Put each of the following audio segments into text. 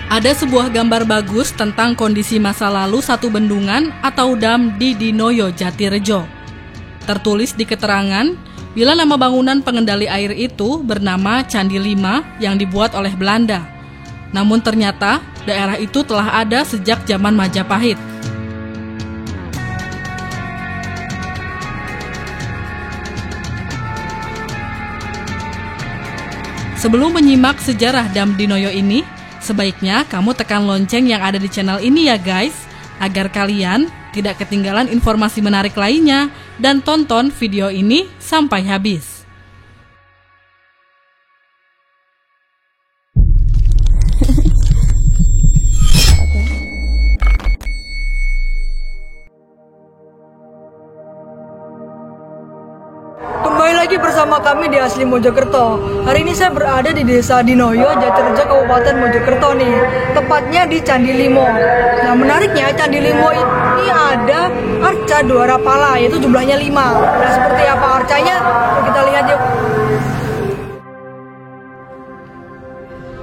Ada sebuah gambar bagus tentang kondisi masa lalu satu bendungan atau dam di Dinoyo, Jatirejo. Tertulis di keterangan, bila nama bangunan pengendali air itu bernama Candi Lima yang dibuat oleh Belanda. Namun ternyata daerah itu telah ada sejak zaman Majapahit. Sebelum menyimak sejarah Dam Dinoyo ini, sebaiknya kamu tekan lonceng yang ada di channel ini ya guys, agar kalian tidak ketinggalan informasi menarik lainnya dan tonton video ini sampai habis. Kembali lagi bersama kami di Asli Mojokerto. Hari ini saya berada di Desa Dinoyo, Jatirejo, Kabupaten Mojokerto nih. Tepatnya di Candi Limo. Nah, menariknya Candi Limo ini ada arca dua rapala, yaitu jumlahnya 5. Nah, seperti apa arcanya? Kita lihat yuk.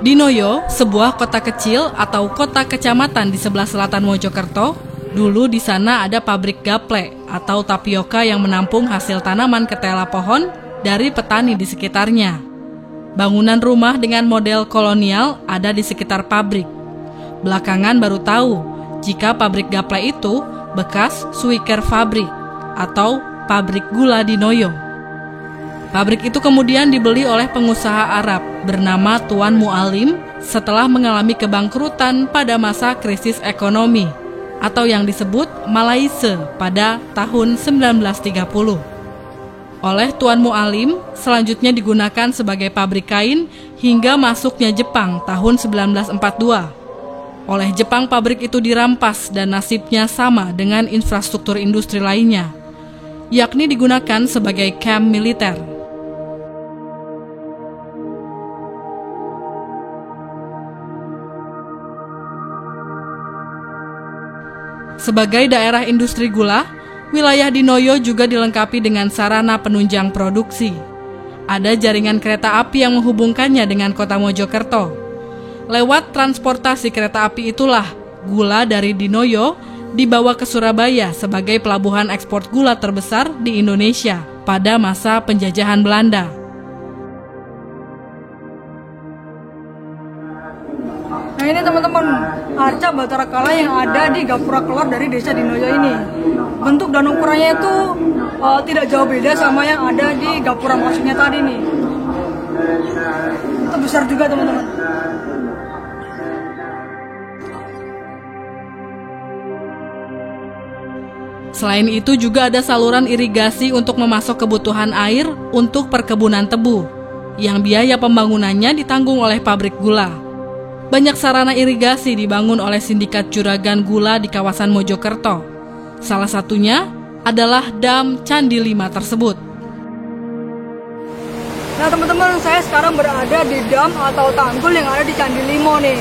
Dinoyo, sebuah kota kecil atau kota kecamatan di sebelah selatan Mojokerto. Dulu di sana ada pabrik gaplek atau tapioka yang menampung hasil tanaman ketela pohon dari petani di sekitarnya. Bangunan rumah dengan model kolonial ada di sekitar pabrik. Belakangan baru tahu jika pabrik gaplek itu bekas Suiker Fabrik atau pabrik gula Dinoyo. Pabrik itu kemudian dibeli oleh pengusaha Arab bernama Tuan Mualim setelah mengalami kebangkrutan pada masa krisis ekonomi atau yang disebut Malaise pada tahun 1930. Oleh Tuan Mualim, selanjutnya digunakan sebagai pabrik kain hingga masuknya Jepang tahun 1942. Oleh Jepang, pabrik itu dirampas dan nasibnya sama dengan infrastruktur industri lainnya, yakni digunakan sebagai kamp militer. Sebagai daerah industri gula, wilayah Dinoyo juga dilengkapi dengan sarana penunjang produksi. Ada jaringan kereta api yang menghubungkannya dengan kota Mojokerto. Lewat transportasi kereta api itulah gula dari Dinoyo dibawa ke Surabaya sebagai pelabuhan ekspor gula terbesar di Indonesia pada masa penjajahan Belanda. Nah, ini teman-teman, arca Batara Kala yang ada di gapura keluar dari Desa Dinoyo ini. Bentuk dan ukurannya itu tidak jauh beda sama yang ada di gapura masuknya tadi nih. Itu besar juga teman-teman. Selain itu juga ada saluran irigasi untuk memasok kebutuhan air untuk perkebunan tebu, yang biaya pembangunannya ditanggung oleh pabrik gula. Banyak sarana irigasi dibangun oleh sindikat juragan gula di kawasan Mojokerto. Salah satunya adalah Dam Candi Lima tersebut. Nah teman-teman, saya sekarang berada di dam atau tanggul yang ada di Candi Limo nih.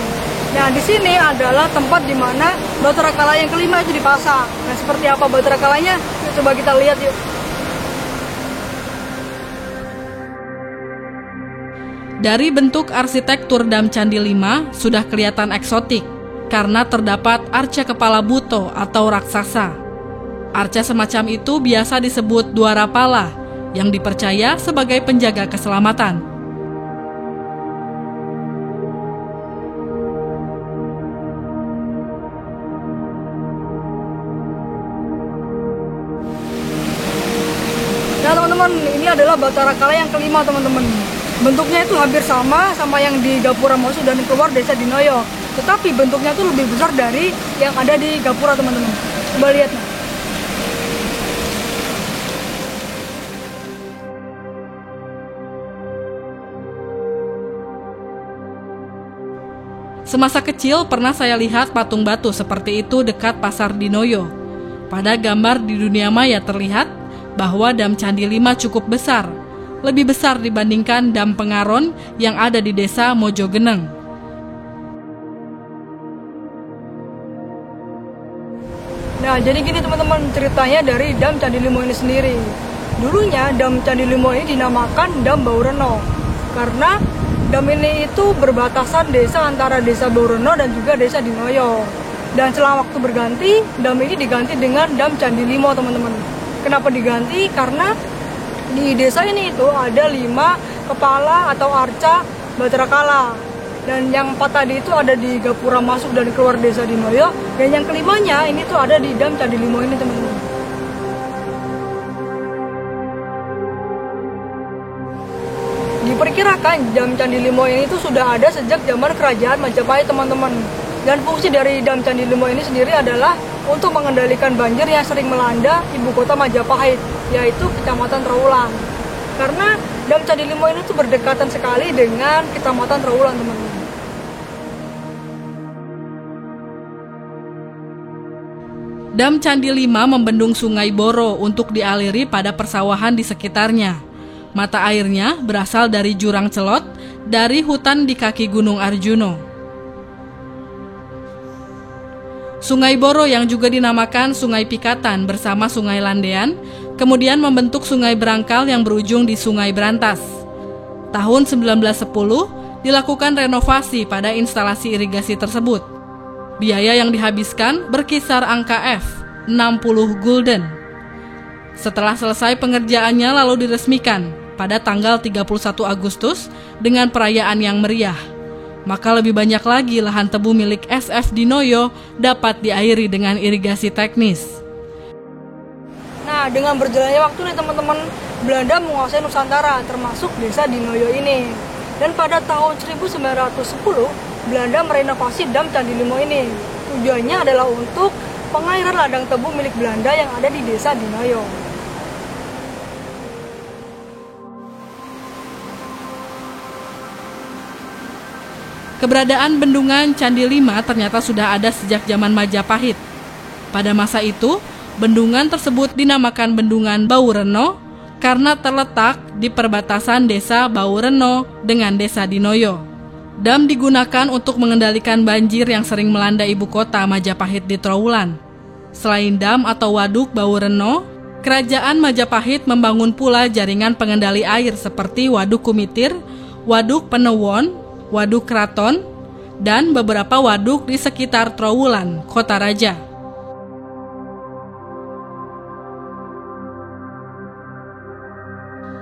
Nah di sini adalah tempat di mana Batara Kala yang kelima itu dipasang. Nah seperti apa Batara Kalanya? Coba kita lihat yuk. Dari bentuk arsitektur Dam Candi Lima sudah kelihatan eksotik karena terdapat arca kepala buto atau raksasa. Arca semacam itu biasa disebut dua rapala yang dipercaya sebagai penjaga keselamatan. Nah teman-teman, ini adalah Batara Kala yang kelima teman-teman. Bentuknya itu hampir sama yang di gapura masuk dan keluar Desa Dinoyo. Tetapi bentuknya itu lebih besar dari yang ada di gapura teman-teman. Coba lihat nih. Semasa kecil pernah saya lihat patung batu seperti itu dekat pasar Dinoyo. Pada gambar di dunia maya terlihat bahwa Dam Candi Lima cukup besar, lebih besar dibandingkan Dam Pengaron yang ada di Desa Mojogeneng. Nah, jadi gini teman-teman, ceritanya dari Dam Candi Limo ini sendiri. Dulunya Dam Candi Limo ini dinamakan Dam Baureno karena dam ini itu berbatasan desa antara desa Baureno dan juga desa Dinoyo. Dan setelah waktu berganti, dam ini diganti dengan dam Candi Limo, teman-teman. Kenapa diganti? Karena di desa ini itu ada 5 kepala atau arca Batara Kala. Dan yang 4 tadi itu ada di gapura masuk dan keluar desa Dinoyo. Dan yang kelimanya ini tuh ada di dam Candi Limo ini, teman-teman. Diperkirakan dam Candi Limo ini tuh sudah ada sejak zaman kerajaan Majapahit, teman-teman. Dan fungsi dari dam Candi Limo ini sendiri adalah untuk mengendalikan banjir yang sering melanda ibu kota Majapahit, yaitu Kecamatan Trowulan. Karena dam Candi Limo ini tuh berdekatan sekali dengan Kecamatan Trowulan, teman-teman. Dam Candi Lima membendung Sungai Boro untuk dialiri pada persawahan di sekitarnya. Mata airnya berasal dari jurang Celot dari hutan di kaki Gunung Arjuno. Sungai Boro yang juga dinamakan Sungai Pikatan bersama Sungai Landean, kemudian membentuk Sungai Berangkal yang berujung di Sungai Brantas. Tahun 1910 dilakukan renovasi pada instalasi irigasi tersebut. Biaya yang dihabiskan berkisar angka F, 60 gulden. Setelah selesai pengerjaannya lalu diresmikan pada tanggal 31 Agustus dengan perayaan yang meriah. Maka lebih banyak lagi lahan tebu milik SF Dinoyo dapat diairi dengan irigasi teknis. Nah, dengan berjalannya waktu nih teman-teman, Belanda menguasai Nusantara termasuk desa Dinoyo ini. Dan pada tahun 1910, Belanda merenovasi dam Candi Limo ini. Tujuannya adalah untuk pengairan ladang tebu milik Belanda yang ada di desa Dinoyo. Keberadaan bendungan Candi Lima ternyata sudah ada sejak zaman Majapahit. Pada masa itu, bendungan tersebut dinamakan Bendungan Baureno karena terletak di perbatasan desa Baureno dengan desa Dinoyo. Dam digunakan untuk mengendalikan banjir yang sering melanda ibu kota Majapahit di Trowulan. Selain dam atau waduk Baureno, Kerajaan Majapahit membangun pula jaringan pengendali air seperti Waduk Kumitir, Waduk Penewon, Waduk Keraton, dan beberapa waduk di sekitar Trowulan, Kota Raja.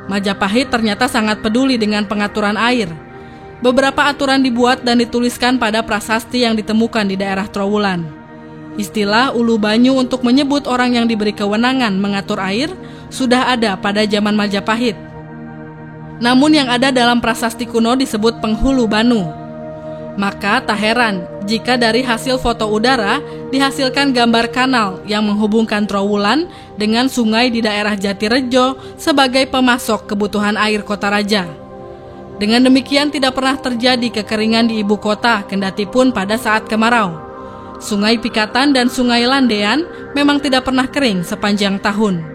Majapahit ternyata sangat peduli dengan pengaturan air. Beberapa aturan dibuat dan dituliskan pada prasasti yang ditemukan di daerah Trowulan. Istilah ulu banyu untuk menyebut orang yang diberi kewenangan mengatur air sudah ada pada zaman Majapahit. Namun yang ada dalam prasasti kuno disebut penghulu banu. Maka tak heran jika dari hasil foto udara dihasilkan gambar kanal yang menghubungkan Trowulan dengan sungai di daerah Jatirejo sebagai pemasok kebutuhan air Kota Raja. Dengan demikian tidak pernah terjadi kekeringan di ibu kota kendati pun pada saat kemarau. Sungai Pikatan dan Sungai Landean memang tidak pernah kering sepanjang tahun.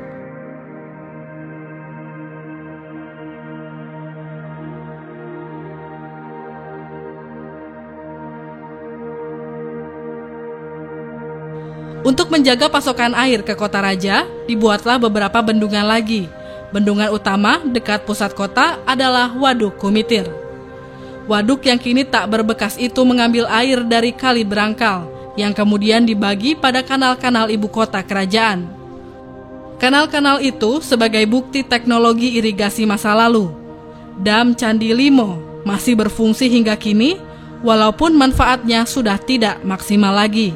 Untuk menjaga pasokan air ke Kota Raja, dibuatlah beberapa bendungan lagi. Bendungan utama dekat pusat kota adalah Waduk Kumitir. Waduk yang kini tak berbekas itu mengambil air dari Kali Berangkal, yang kemudian dibagi pada kanal-kanal ibu kota kerajaan. Kanal-kanal itu sebagai bukti teknologi irigasi masa lalu. Dam Candi Limo masih berfungsi hingga kini, walaupun manfaatnya sudah tidak maksimal lagi.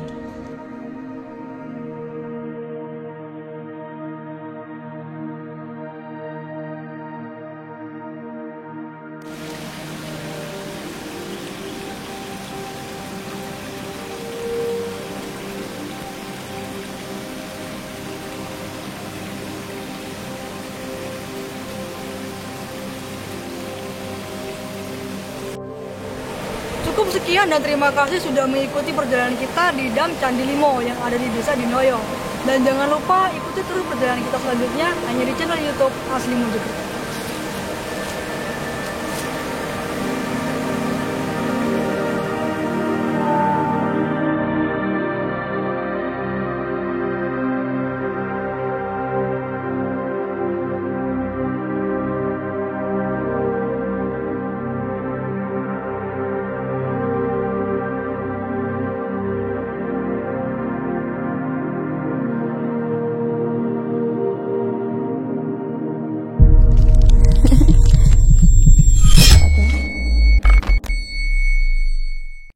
Cukup sekian dan terima kasih sudah mengikuti perjalanan kita di Dam Candi Limo yang ada di desa Dinoyo. Dan jangan lupa ikuti terus perjalanan kita selanjutnya hanya di channel YouTube Asli Mojokerto.